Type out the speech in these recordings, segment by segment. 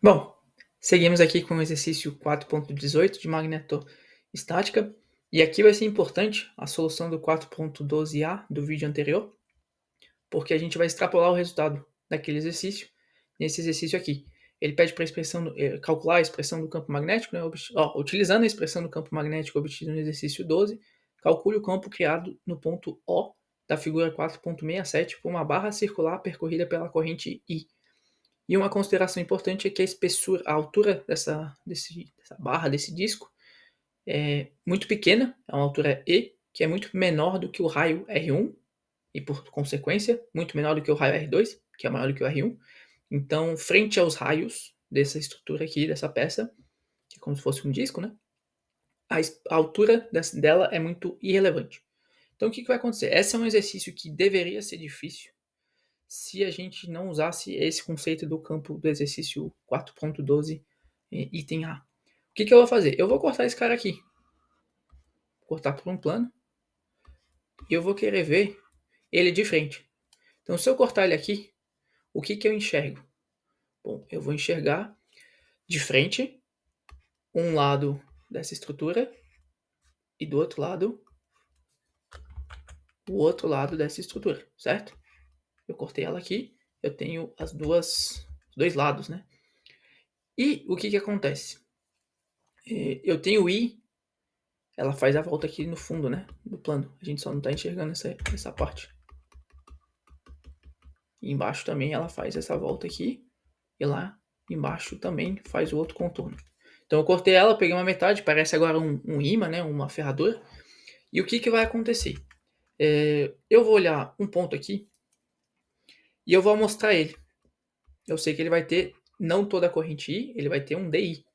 Bom, seguimos aqui com o exercício 4.18 de magnetostática, e aqui vai ser importante a solução do 4.12a do vídeo anterior, porque a gente vai extrapolar o resultado daquele exercício nesse exercício aqui. Ele pede para calcular a expressão do campo magnético, né, utilizando a expressão do campo magnético obtida no exercício 12, calcule o campo criado no ponto O da figura 4.67 por uma barra circular percorrida pela corrente I. E uma consideração importante é que a espessura, a altura dessa barra, desse disco, é muito pequena, é uma altura E, que é muito menor do que o raio R1, e por consequência, muito menor do que o raio R2, que é maior do que o R1. Então, frente aos raios dessa estrutura aqui, dessa peça, que é como se fosse um disco, né? A altura dela é muito irrelevante. Então, o que vai acontecer? Esse é um exercício que deveria ser difícil, se a gente não usasse esse conceito do campo do exercício 4.12, item A. O que eu vou fazer? Eu vou cortar esse cara aqui. Vou cortar por um plano. E eu vou querer ver ele de frente. Então, se eu cortar ele aqui, o que eu enxergo? Bom, eu vou enxergar de frente um lado dessa estrutura e do outro lado o outro lado dessa estrutura, certo? Eu cortei ela aqui, eu tenho os dois lados, né? E o que acontece? Eu tenho I, ela faz a volta aqui no fundo, né? Do plano. A gente só não está enxergando essa parte. E embaixo também ela faz essa volta aqui. E lá embaixo também faz o outro contorno. Então eu cortei ela, peguei uma metade, parece agora um imã, né? Uma ferradura. E o que vai acontecer? Eu vou olhar um ponto aqui e eu vou mostrar ele. Eu sei que ele vai ter não toda a corrente I, ele vai ter um DI.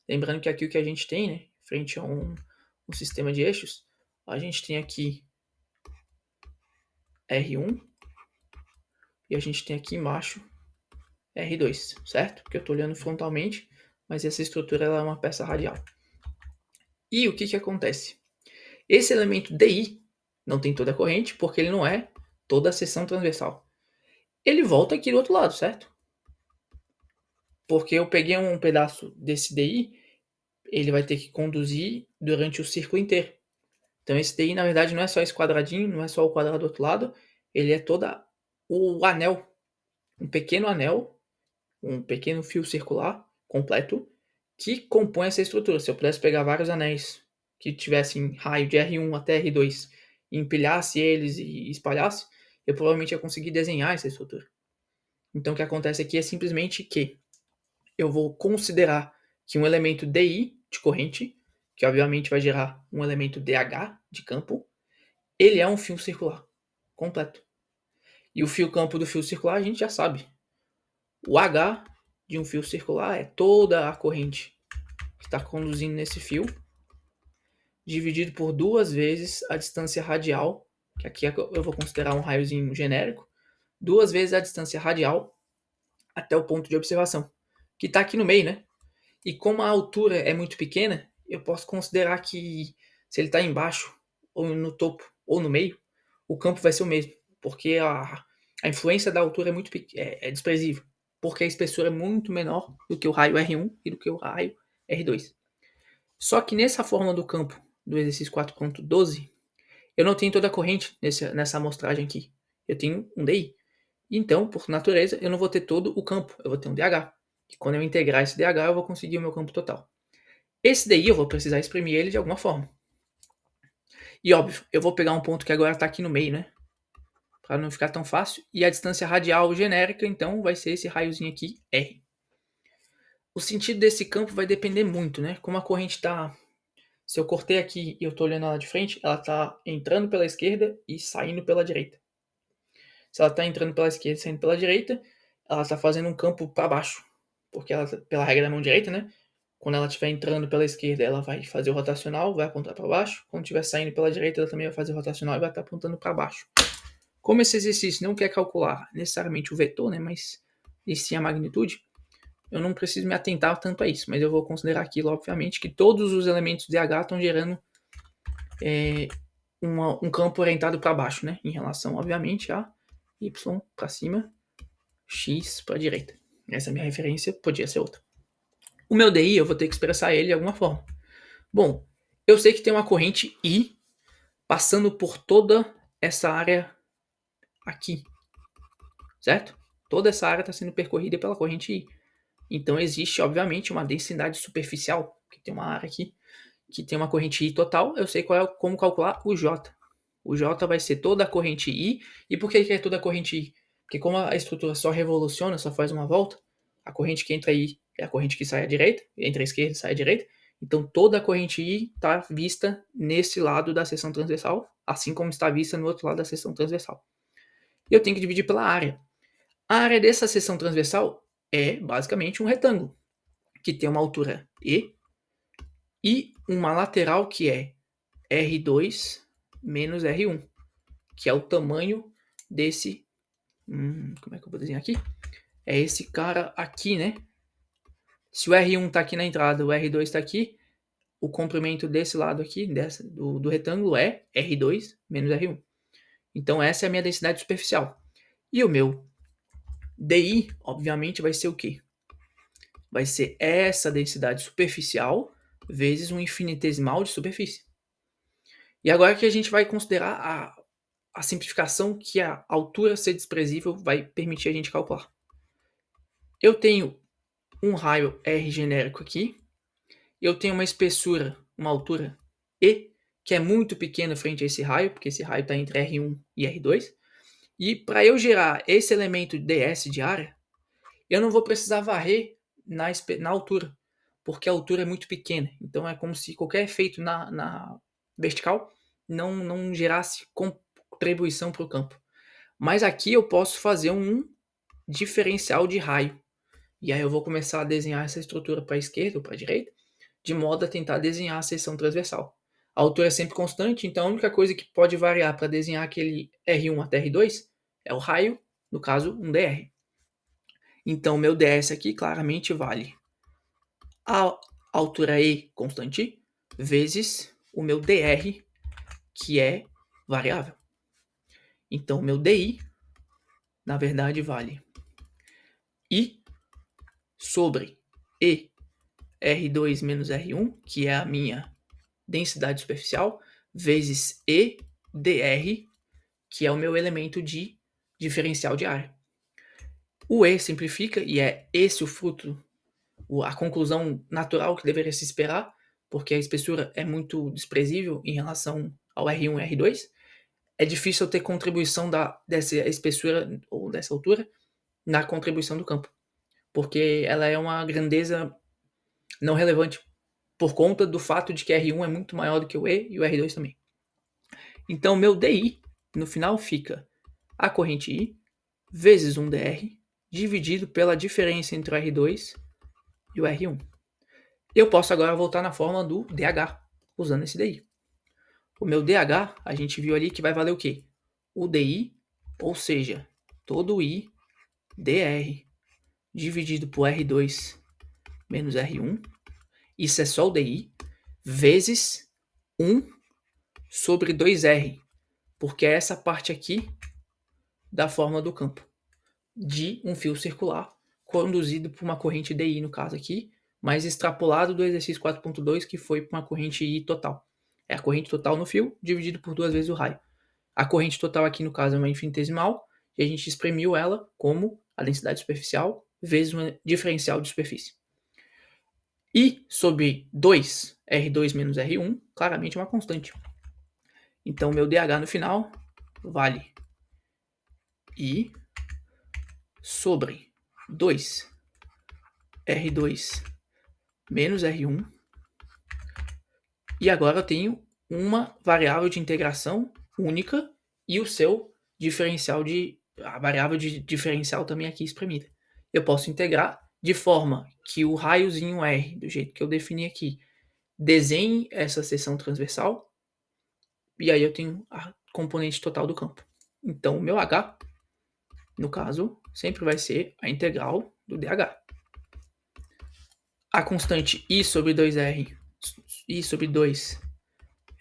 Lembrando que aqui o que a gente tem, né? Frente a um sistema de eixos, a gente tem aqui R1 e a gente tem aqui embaixo R2, certo? Porque eu estou olhando frontalmente, mas essa estrutura ela é uma peça radial. E o que acontece? Esse elemento DI não tem toda a corrente, porque ele não é toda a seção transversal. Ele volta aqui do outro lado, certo? Porque eu peguei um pedaço desse DI, ele vai ter que conduzir durante o círculo inteiro. Então esse DI, na verdade, não é só esse quadradinho, não é só o quadrado do outro lado, ele é todo o anel, um pequeno anel, um pequeno fio circular completo, que compõe essa estrutura. Se eu pudesse pegar vários anéis que tivessem raio de R1 até R2 e empilhasse eles e espalhasse, eu provavelmente ia conseguir desenhar essa estrutura. Então o que acontece aqui é simplesmente que eu vou considerar que um elemento DI de corrente, que obviamente vai gerar um elemento DH de campo, ele é um fio circular completo. E o fio campo do fio circular a gente já sabe. O H de um fio circular é toda a corrente que está conduzindo nesse fio, dividido por 2 vezes a distância radial, que aqui eu vou considerar um raiozinho genérico, 2 vezes a distância radial até o ponto de observação, que está aqui no meio, né? E como a altura é muito pequena, eu posso considerar que se ele está embaixo, ou no topo, ou no meio, o campo vai ser o mesmo, porque a influência da altura é desprezível, porque a espessura é muito menor do que o raio R1 e do que o raio R2. Só que nessa fórmula do campo do exercício 4.12, eu não tenho toda a corrente nessa amostragem aqui. Eu tenho um DI. Então, por natureza, eu não vou ter todo o campo, eu vou ter um DH. E quando eu integrar esse DH, eu vou conseguir o meu campo total. Esse DI eu vou precisar exprimir ele de alguma forma. E óbvio, eu vou pegar um ponto que agora está aqui no meio, né? Para não ficar tão fácil. E a distância radial genérica, então, vai ser esse raiozinho aqui, R. O sentido desse campo vai depender muito, né? Como a corrente está... Se eu cortei aqui e eu estou olhando ela de frente, ela está entrando pela esquerda e saindo pela direita. Se ela está entrando pela esquerda e saindo pela direita, ela está fazendo um campo para baixo. Porque ela, pela regra da mão direita, né? Quando ela estiver entrando pela esquerda, ela vai fazer o rotacional, vai apontar para baixo. Quando estiver saindo pela direita, ela também vai fazer o rotacional e vai estar apontando para baixo. Como esse exercício não quer calcular necessariamente o vetor, né, mas e sim a magnitude, eu não preciso me atentar tanto a isso, mas eu vou considerar aquilo, obviamente, que todos os elementos de H estão gerando um campo orientado para baixo, né, em relação, obviamente, a Y para cima, X para a direita. Essa é a minha referência, podia ser outra. O meu DI, eu vou ter que expressar ele de alguma forma. Bom, eu sei que tem uma corrente I passando por toda essa área aqui, certo? Toda essa área está sendo percorrida pela corrente I. Então existe, obviamente, uma densidade superficial, que tem uma área aqui, que tem uma corrente I total. Eu sei como calcular o J. O J vai ser toda a corrente I. E por que é toda a corrente I? Porque como a estrutura só revoluciona, só faz uma volta, a corrente que entra I é a corrente que sai à direita, entra à esquerda e sai à direita. Então toda a corrente I está vista nesse lado da seção transversal, assim como está vista no outro lado da seção transversal. E eu tenho que dividir pela área. A área dessa seção transversal é basicamente um retângulo, que tem uma altura E e uma lateral que é R2 menos R1, que é o tamanho desse... como é que eu vou desenhar aqui? É esse cara aqui, né? Se o R1 está aqui na entrada, o R2 está aqui, o comprimento desse lado aqui, do retângulo, é R2 menos R1. Então essa é a minha densidade superficial. E o meu DI, obviamente, vai ser o quê? Vai ser essa densidade superficial vezes um infinitesimal de superfície. E agora que a gente vai considerar a simplificação que a altura ser desprezível vai permitir a gente calcular. Eu tenho um raio R genérico aqui, eu tenho uma espessura, uma altura E, que é muito pequena frente a esse raio, porque esse raio está entre R1 e R2. E para eu gerar esse elemento ds de área, eu não vou precisar varrer na altura, porque a altura é muito pequena. Então é como se qualquer efeito na vertical não gerasse contribuição para o campo. Mas aqui eu posso fazer um diferencial de raio. E aí eu vou começar a desenhar essa estrutura para a esquerda ou para a direita, de modo a tentar desenhar a seção transversal. A altura é sempre constante, então a única coisa que pode variar para desenhar aquele R1 até R2 é o raio, no caso, um dr. Então, meu ds aqui claramente vale a altura E constante vezes o meu dr, que é variável. Então, meu di, na verdade, vale I sobre E R2 menos R1, que é a minha densidade superficial, vezes E dr, que é o meu elemento de diferencial de área. O E simplifica e é esse o fruto, a conclusão natural que deveria se esperar, porque a espessura é muito desprezível em relação ao R1 e R2. É difícil ter contribuição dessa espessura ou dessa altura na contribuição do campo, porque ela é uma grandeza não relevante, por conta do fato de que R1 é muito maior do que o E e o R2 também. Então, meu DI, no final, fica a corrente I vezes um dr dividido pela diferença entre o R2 e o R1. Eu posso agora voltar na fórmula do DH, usando esse DI. O meu DH, a gente viu ali que vai valer o quê? O DI, ou seja, todo o I dr dividido por R2 menos R1, isso é só o DI, vezes 1 sobre 2R, porque é essa parte aqui da fórmula do campo, de um fio circular, conduzido por uma corrente DI, no caso aqui, mas extrapolado do exercício 4.2, que foi para uma corrente I total. É a corrente total no fio, dividido por 2 vezes o raio. A corrente total aqui, no caso, é uma infinitesimal, e a gente exprimiu ela como a densidade superficial vezes um diferencial de superfície. I sobre 2, R2 menos R1, claramente é uma constante. Então, meu DH no final vale I sobre 2, R2 menos R1. E agora eu tenho uma variável de integração única e o seu diferencial a variável de diferencial também aqui espremida. Eu posso integrar de forma que o raiozinho R, do jeito que eu defini aqui, desenhe essa seção transversal, e aí eu tenho a componente total do campo. Então, o meu H, no caso, sempre vai ser a integral do DH. A constante I sobre 2R, I sobre 2,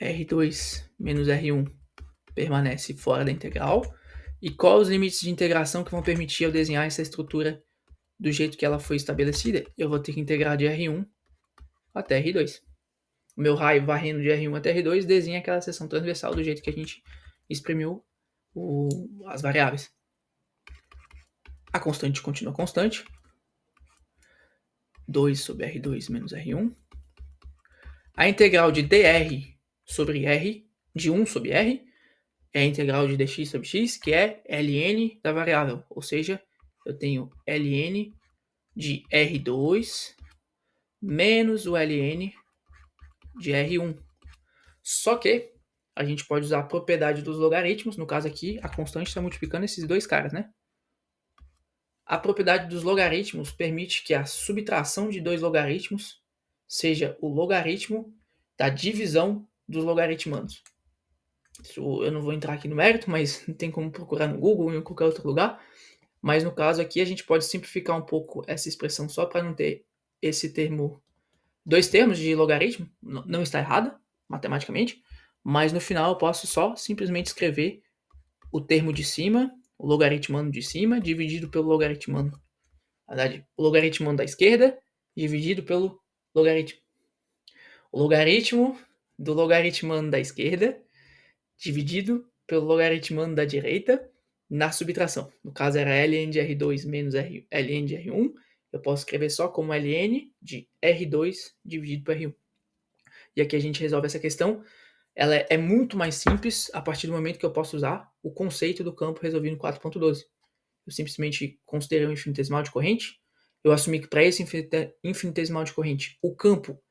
R2 menos R1 permanece fora da integral. E quais os limites de integração que vão permitir eu desenhar essa estrutura do jeito que ela foi estabelecida, eu vou ter que integrar de R1 até R2. O meu raio varrendo de R1 até R2 desenha aquela seção transversal do jeito que a gente exprimiu as variáveis. A constante continua constante. 2 sobre R2 menos R1. A integral de dr sobre R, de 1 sobre R, é a integral de dx sobre x, que é ln da variável. Ou seja, eu tenho ln de R2 menos o ln de R1. Só que a gente pode usar a propriedade dos logaritmos. No caso aqui, a constante está multiplicando esses dois caras, né? A propriedade dos logaritmos permite que a subtração de dois logaritmos seja o logaritmo da divisão dos logaritmandos. Isso eu não vou entrar aqui no mérito, mas tem como procurar no Google ou em qualquer outro lugar. Mas no caso aqui a gente pode simplificar um pouco essa expressão só para não ter esse termo, dois termos de logaritmo. Não está errada matematicamente, mas no final eu posso só simplesmente escrever o termo de cima, o logaritmando de cima, dividido pelo logaritmando. Na verdade, o logaritmando da esquerda dividido pelo logaritmo. O logaritmo do logaritmando da esquerda dividido pelo logaritmando da direita na subtração. No caso era ln de R2 menos ln de R1. Eu posso escrever só como ln de R2 dividido por R1. E aqui a gente resolve essa questão. Ela é muito mais simples a partir do momento que eu posso usar o conceito do campo resolvido no 4.12. Eu simplesmente considerei um infinitesimal de corrente. Eu assumi que para esse infinitesimal de corrente o campo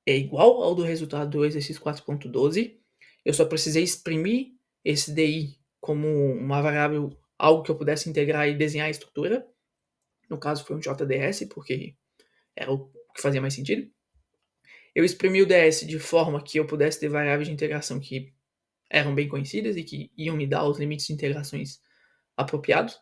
é igual ao do resultado do exercício 4.12. Eu só precisei exprimir esse DI como uma variável, algo que eu pudesse integrar e desenhar a estrutura. No caso foi um JDS, porque era o que fazia mais sentido. Eu exprimi o DS de forma que eu pudesse ter variáveis de integração que eram bem conhecidas e que iam me dar os limites de integrações apropriados,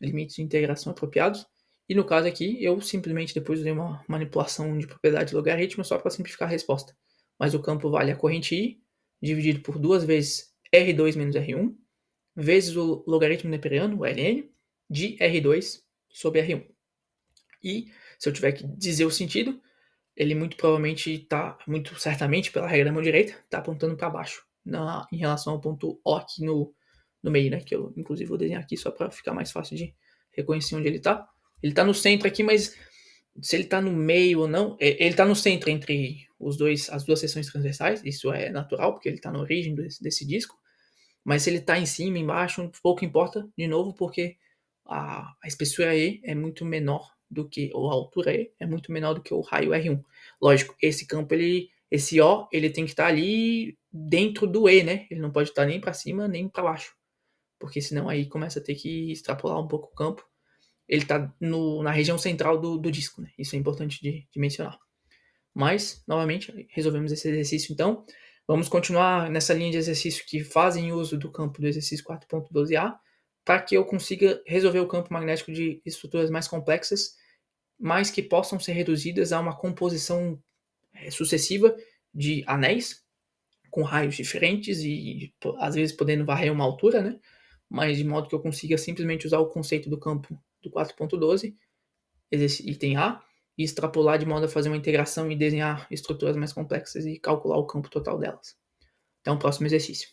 limites de integração apropriados. E no caso aqui, eu simplesmente depois usei uma manipulação de propriedade logarítmica só para simplificar a resposta. Mas o campo vale a corrente I, dividido por 2 vezes R2 menos R1, vezes o logaritmo neperiano, o ln, de R2 sobre R1. E, se eu tiver que dizer o sentido, ele muito provavelmente está, muito certamente, pela regra da mão direita, está apontando para baixo, em relação ao ponto O aqui no meio, né? Que eu, inclusive, vou desenhar aqui só para ficar mais fácil de reconhecer onde ele está. Ele está no centro aqui, mas se ele está no meio ou não, ele está no centro entre as duas seções transversais, isso é natural, porque ele está na origem desse disco, mas se ele está em cima, embaixo, pouco importa, de novo, porque a espessura E é muito menor do que, ou a altura E é muito menor do que o raio R1. Lógico, esse campo, esse O, ele tem que estar ali dentro do E, né? Ele não pode estar nem para cima, nem para baixo, porque senão aí começa a ter que extrapolar um pouco o campo. Ele está na região central do disco, né? Isso é importante de mencionar. Mas, novamente, resolvemos esse exercício então. Vamos continuar nessa linha de exercício que fazem uso do campo do exercício 4.12a, para que eu consiga resolver o campo magnético de estruturas mais complexas, mas que possam ser reduzidas a uma composição sucessiva de anéis, com raios diferentes e às vezes podendo varrer uma altura, né? Mas de modo que eu consiga simplesmente usar o conceito do campo do 4.12, item A, e extrapolar de modo a fazer uma integração e desenhar estruturas mais complexas e calcular o campo total delas. Até o próximo exercício.